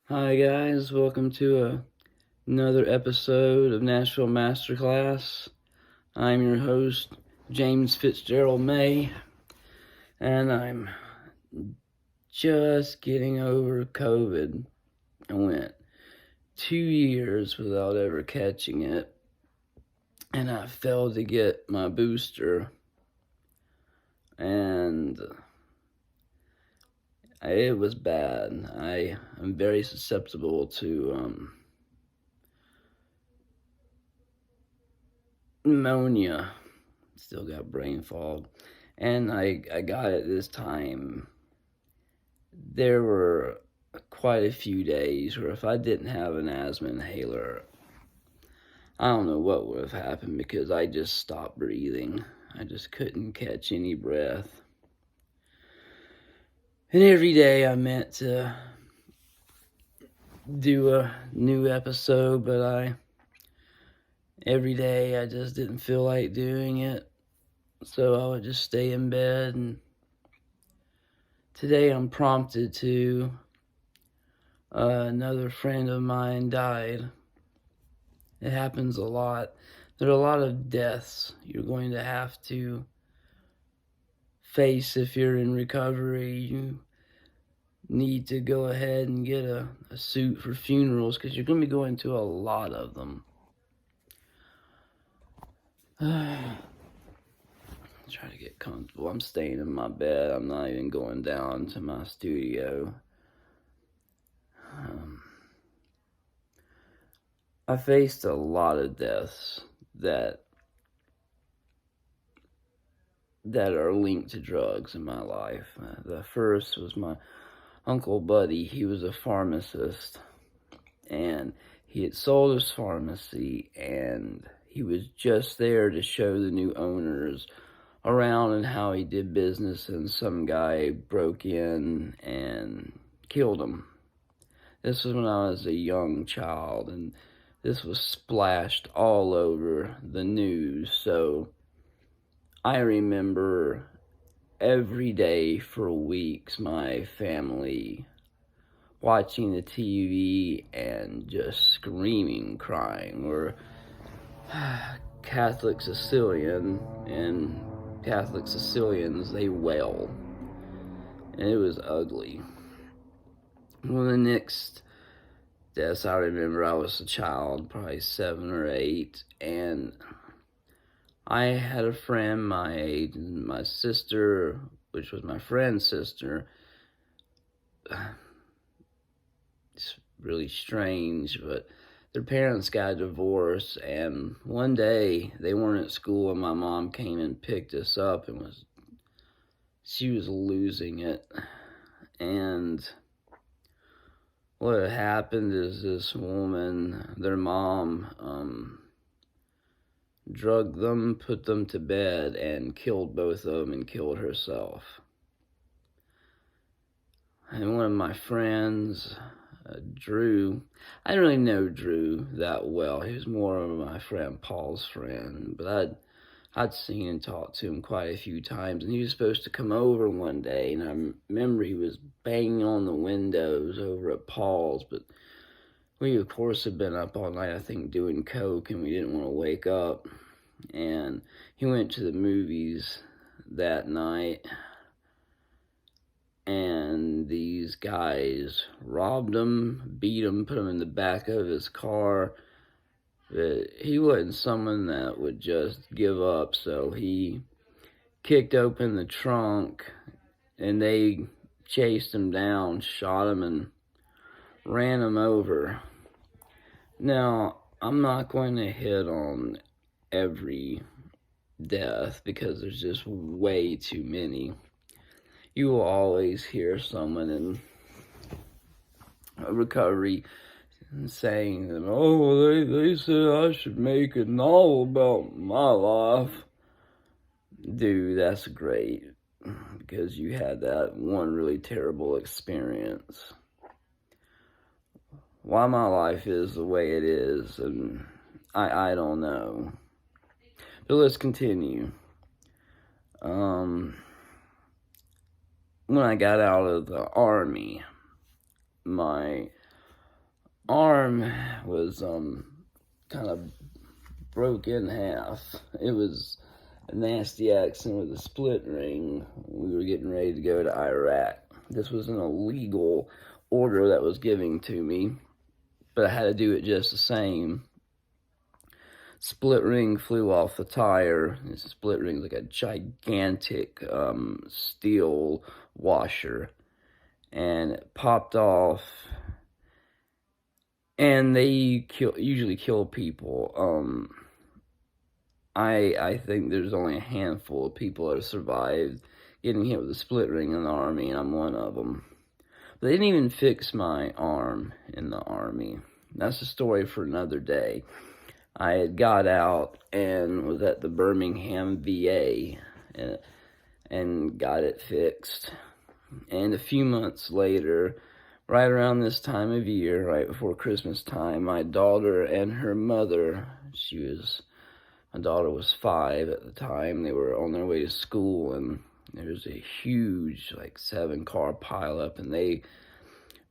Hi guys, welcome to another episode of Nashville Masterclass. I'm your host, James Fitzgerald May, and I'm just getting over COVID. I went 2 years without ever catching it, and I failed to get my booster, and it was bad. I am very susceptible to pneumonia. Still got brain fog. And I got it this time. There were quite a few days where if I didn't have an asthma inhaler, I don't know what would have happened because I just stopped breathing. I just couldn't catch any breath. And every day I meant to do a new episode, but every day I just didn't feel like doing it. So I would just stay in bed, and today I'm prompted to. Another friend of mine died. It happens a lot. There are a lot of deaths you're going to have to face if you're in recovery. You need to go ahead and get a suit for funerals because you're going to be going to a lot of them. Try to get comfortable. I'm staying in my bed. I'm not even going down to my studio. I faced a lot of deaths that are linked to drugs in my life. The first was my Uncle Buddy. He was a pharmacist, and he had sold his pharmacy, and he was just there to show the new owners around and how he did business, and some guy broke in and killed him. This was when I was a young child, and this was splashed all over the news. So I remember every day for weeks my family watching the TV and just screaming, crying. We're Catholic Sicilian, and Catholic Sicilians, they wail. And it was ugly. One of the next deaths I remember, I was a child, probably 7 or 8, and I had a friend my age, and my sister, which was my friend's sister. It's really strange, but their parents got a divorce, and one day they weren't at school, and my mom came and picked us up, and she was losing it. And what had happened is this woman, their mom, drugged them, put them to bed, and killed both of them and killed herself. And one of my friends, Drew, I didn't really know Drew that well. He was more of my friend Paul's friend, but I'd seen and talked to him quite a few times, and he was supposed to come over one day, and I remember he was banging on the windows over at Paul's, but we, of course, had been up all night, I think, doing coke, and we didn't want to wake up, and he went to the movies that night, and these guys robbed him, beat him, put him in the back of his car. But he wasn't someone that would just give up, so he kicked open the trunk, and they chased him down, shot him, and ran him over. Now, I'm not going to hit on every death because there's just way too many. You will always hear someone in recovery saying that, oh, they said I should make a novel about my life. Dude, that's great, because you had that one really terrible experience. Why my life is the way it is, and I don't know. But let's continue. When I got out of the Army, my arm was kind of broke in half. It was a nasty accident with a split ring. We were getting ready to go to Iraq. This was an illegal order that was given to me, but I had to do it just the same. Split ring flew off the tire. This split ring is like a gigantic steel washer, and it popped off. And they usually kill people. I think there's only a handful of people that have survived getting hit with a split ring in the Army, and I'm one of them. But they didn't even fix my arm in the Army. That's a story for another day. I had got out and was at the Birmingham VA and got it fixed. And a few months later, right around this time of year, right before Christmas time, my daughter and her mother, my daughter was 5 at the time, they were on their way to school, and there was a huge, like, 7-car pileup, and they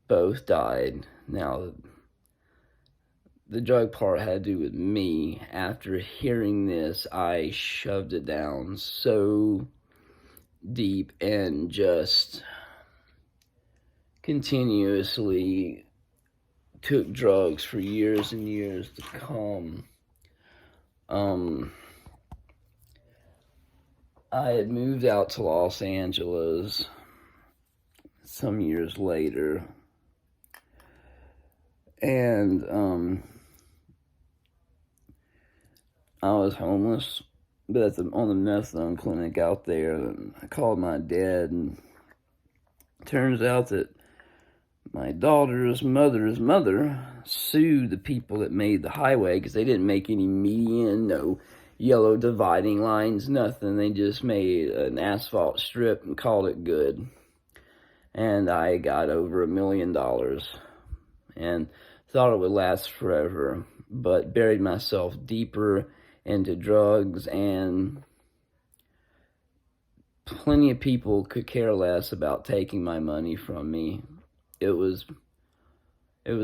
both died. Now, the drug part had to do with me. After hearing this, I shoved it down so deep and just continuously took drugs for years and years to come. I had moved out to Los Angeles some years later, and I was homeless, but on the methadone clinic out there, and I called my dad, and it turns out that my daughter's mother's mother sued the people that made the highway because they didn't make any median, no yellow dividing lines, nothing. They just made an asphalt strip and called it good. And I got over $1 million and thought it would last forever, but buried myself deeper into drugs, and plenty of people could care less about taking my money from me. It was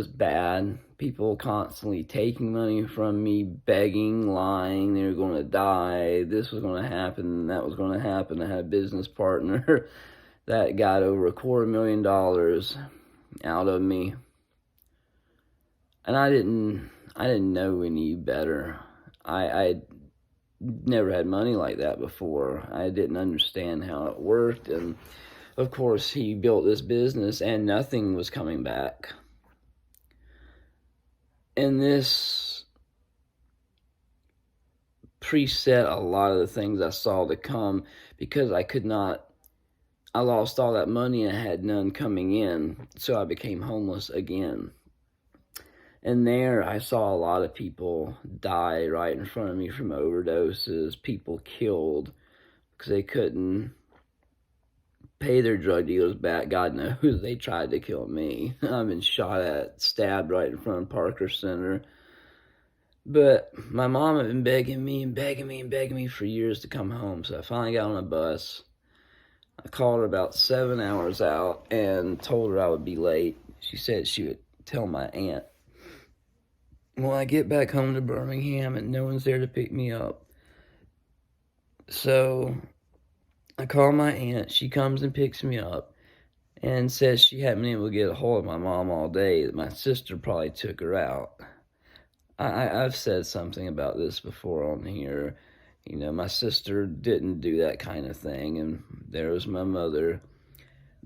bad. People constantly taking money from me, begging, lying, they were going to die, this was going to happen, that was going to happen. I had a business partner that got over $250,000 out of me. And I didn't know any better. I never had money like that before. I didn't understand how it worked, and of course he built this business and nothing was coming back. And this preset a lot of the things I saw to come, because I lost all that money and I had none coming in, so I became homeless again. And there I saw a lot of people die right in front of me from overdoses, people killed because they couldn't pay their drug dealers back. God knows they tried to kill me. I've been shot at, stabbed right in front of Parker Center. But my mom had been begging me for years to come home, so I finally got on a bus. I called her about 7 hours out and told her I would be late. She said she would tell my aunt. Well, I get back home to Birmingham and no one's there to pick me up. So I call my aunt. She comes and picks me up and says she hadn't been able to get a hold of my mom all day, that my sister probably took her out. I've said something about this before on here. You know, my sister didn't do that kind of thing, and there was my mother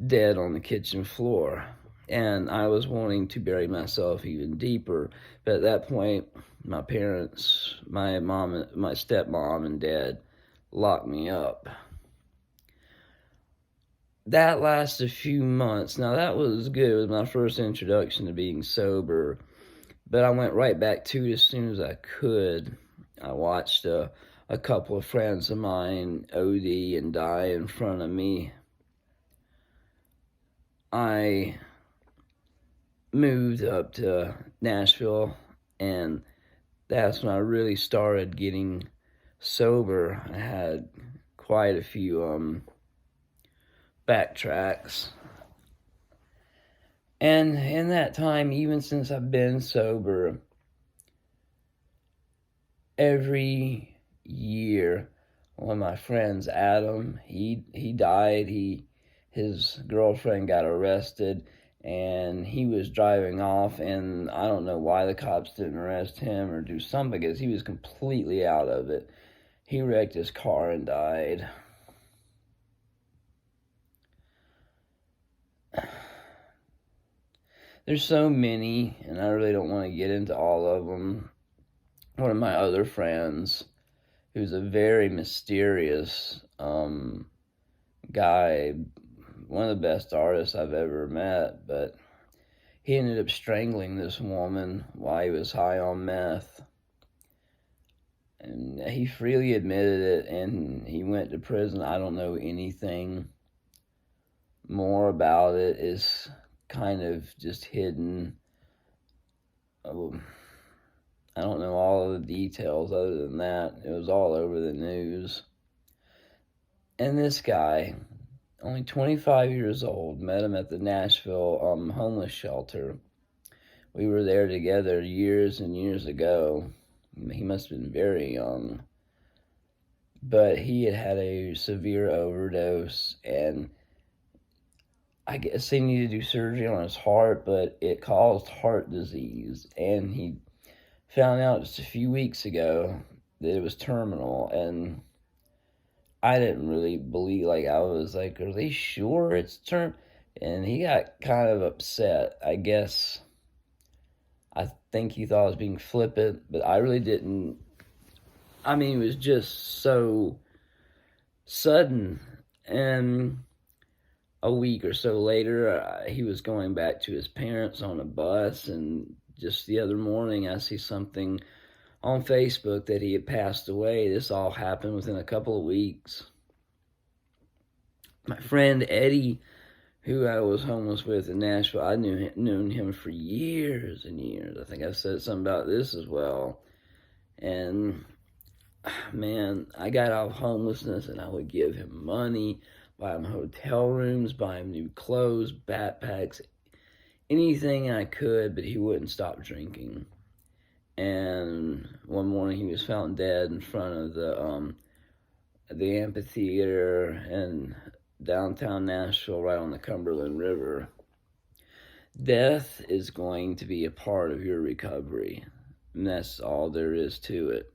dead on the kitchen floor. And I was wanting to bury myself even deeper. But at that point, my parents, my mom, my stepmom and dad locked me up. That lasted a few months. Now, that was good. It was my first introduction to being sober. But I went right back to it as soon as I could. I watched a couple of friends of mine OD and die in front of me. I moved up to Nashville, and that's when I really started getting sober. I had quite a few backtracks, And in that time, even since I've been sober, every year, one of my friends, Adam, he died. His girlfriend got arrested, and he was driving off, and I don't know why the cops didn't arrest him or do something, because he was completely out of it. He wrecked his car and died. There's so many, and I really don't want to get into all of them. One of my other friends, who's a very mysterious guy, one of the best artists I've ever met, but he ended up strangling this woman while he was high on meth. And he freely admitted it, and he went to prison. I don't know anything more about it. It's kind of just hidden. I don't know all of the details other than that. It was all over the news. And this guy, only 25 years old, met him at the Nashville homeless shelter. We were there together years and years ago. He must have been very young. But he had had a severe overdose, and I guess they needed to do surgery on his heart, but it caused heart disease. And he found out just a few weeks ago that it was terminal, and I didn't really believe, like, I was like, are they sure it's And he got kind of upset. I think he thought I was being flippant, but I really didn't. I mean, it was just so sudden. And a week or so later, he was going back to his parents on a bus, and just the other morning, I see something on Facebook that he had passed away. This all happened within a couple of weeks. My friend Eddie, who I was homeless with in Nashville, I known him for years and years. I think I've said something about this as well. And man, I got out of homelessness, and I would give him money, buy him hotel rooms, buy him new clothes, backpacks, anything I could, but he wouldn't stop drinking. And one morning he was found dead in front of the amphitheater in downtown Nashville, right on the Cumberland River. Death is going to be a part of your recovery, and that's all there is to it.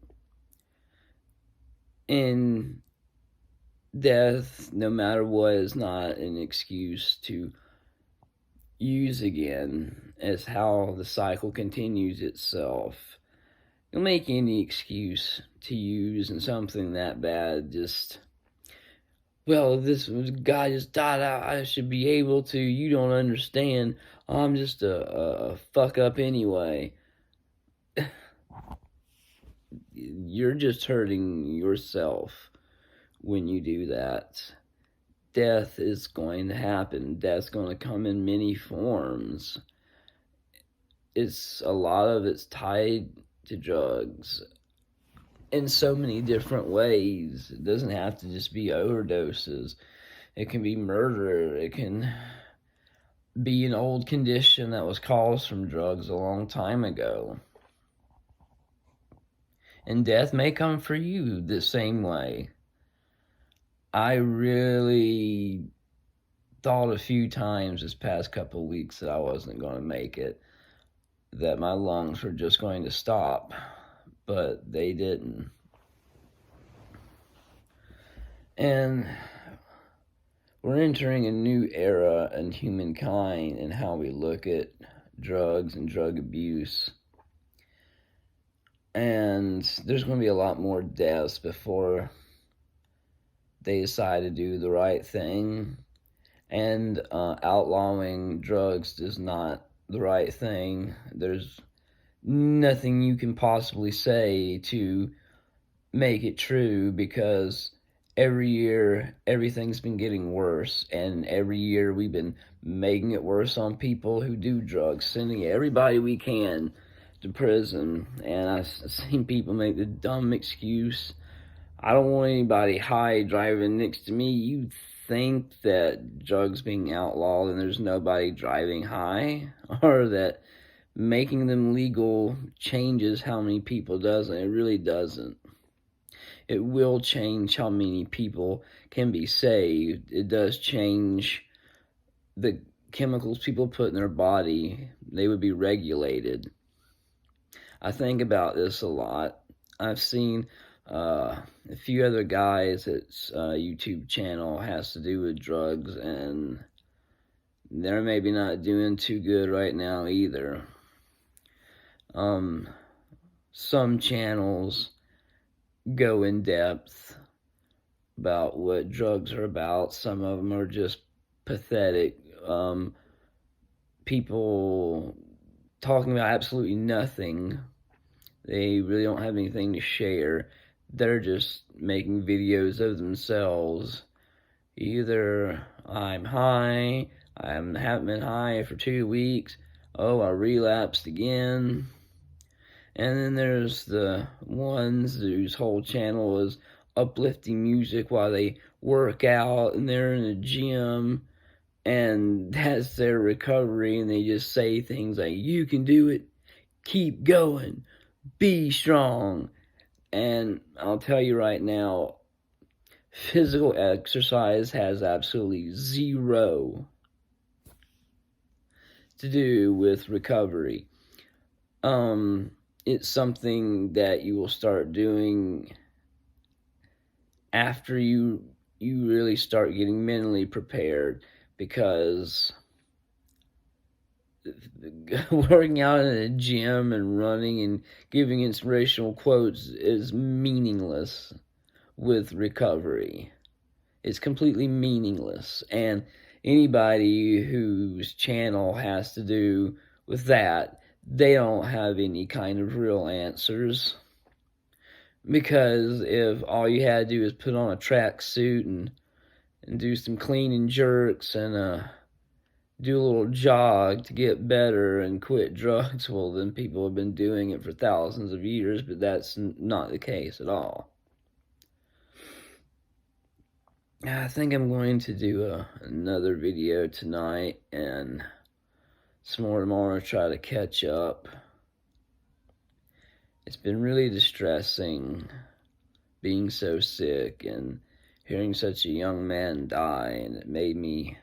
And death, no matter what, is not an excuse to use again. As how the cycle continues itself. You'll make any excuse to use, and something that bad just, well, this guy just died out, I should be able to, you don't understand, I'm just a fuck up anyway. You're just hurting yourself when you do that. Death is going to happen. Death's going to come in many forms. A lot of it's tied to drugs in so many different ways. It doesn't have to just be overdoses. It can be murder. It can be an old condition that was caused from drugs a long time ago. And death may come for you the same way. I really thought a few times this past couple of weeks that I wasn't going to make it, that my lungs were just going to stop, but they didn't. And we're entering a new era in humankind and how we look at drugs and drug abuse. And there's going to be a lot more deaths before they decide to do the right thing. And outlawing drugs is not the right thing. There's nothing you can possibly say to make it true, because every year everything's been getting worse, and every year we've been making it worse on people who do drugs, sending everybody we can to prison. And I've seen people make the dumb excuse, I don't want anybody high driving next to me. You think that drugs being outlawed and there's nobody driving high, or that making them legal changes how many people doesn't. It really doesn't. It will change how many people can be saved. It does change the chemicals people put in their body. They would be regulated. I think about this a lot. I've seen a few other guys that's YouTube channel has to do with drugs, and they're maybe not doing too good right now either. Some channels go in depth about what drugs are about. Some of them are just pathetic. People talking about absolutely nothing. They really don't have anything to share. They're just making videos of themselves. Either I'm high, I haven't been high for 2 weeks, oh, I relapsed again. And then there's the ones whose whole channel is uplifting music while they work out and they're in a gym, and that's their recovery, and they just say things like, you can do it, keep going, be strong. And I'll tell you right now, physical exercise has absolutely zero to do with recovery. It's something that you will start doing after you really start getting mentally prepared, because working out in a gym and running and giving inspirational quotes is meaningless with recovery. It's completely meaningless. And anybody whose channel has to do with that, they don't have any kind of real answers. Because if all you had to do is put on a tracksuit and do some clean and jerks and do a little jog to get better and quit drugs, well, then people have been doing it for thousands of years, but that's not the case at all. I think I'm going to do another video tonight and some more tomorrow to try to catch up. It's been really distressing being so sick and hearing such a young man die, and it made me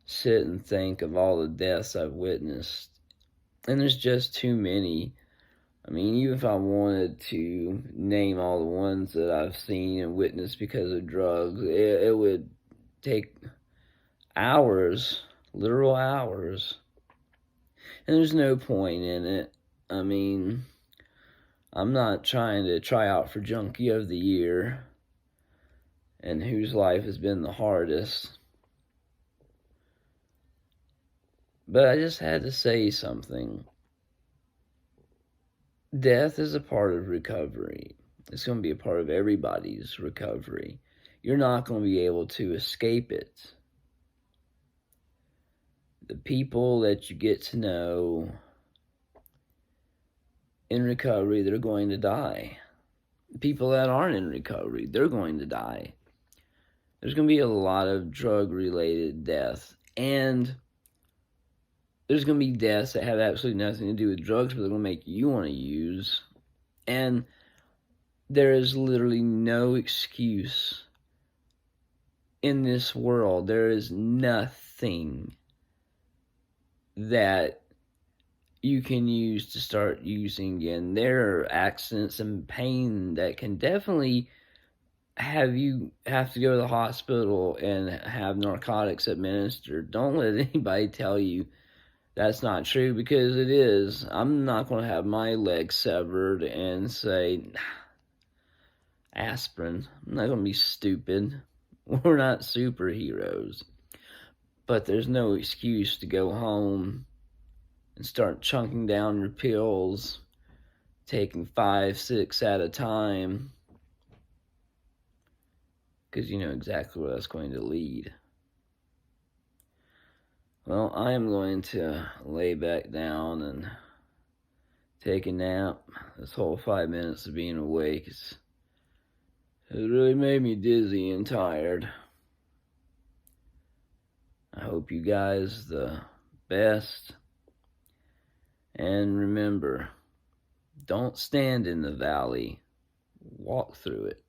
sit and think of all the deaths I've witnessed. And there's just too many. I mean, even if I wanted to name all the ones that I've seen and witnessed because of drugs, it would take hours, literal hours. And there's no point in it. I mean, I'm not trying to try out for Junkie of the Year and whose life has been the hardest. But I just had to say something. Death is a part of recovery. It's going to be a part of everybody's recovery. You're not going to be able to escape it. The people that you get to know in recovery, they're going to die. The people that aren't in recovery, they're going to die. There's going to be a lot of drug-related deaths, and there's going to be deaths that have absolutely nothing to do with drugs, but they're going to make you want to use. And there is literally no excuse in this world. There is nothing that you can use to start using again. There are accidents and pain that can definitely have you have to go to the hospital and have narcotics administered. Don't let anybody tell you that's not true, because it is. I'm not going to have my leg severed and say, aspirin. I'm not going to be stupid. We're not superheroes. But there's no excuse to go home and start chunking down your pills, taking 5, 6 at a time, because you know exactly where that's going to lead. Well, I am going to lay back down and take a nap. This whole 5 minutes of being awake, it really made me dizzy and tired. I hope you guys the best. And remember, don't stand in the valley, walk through it.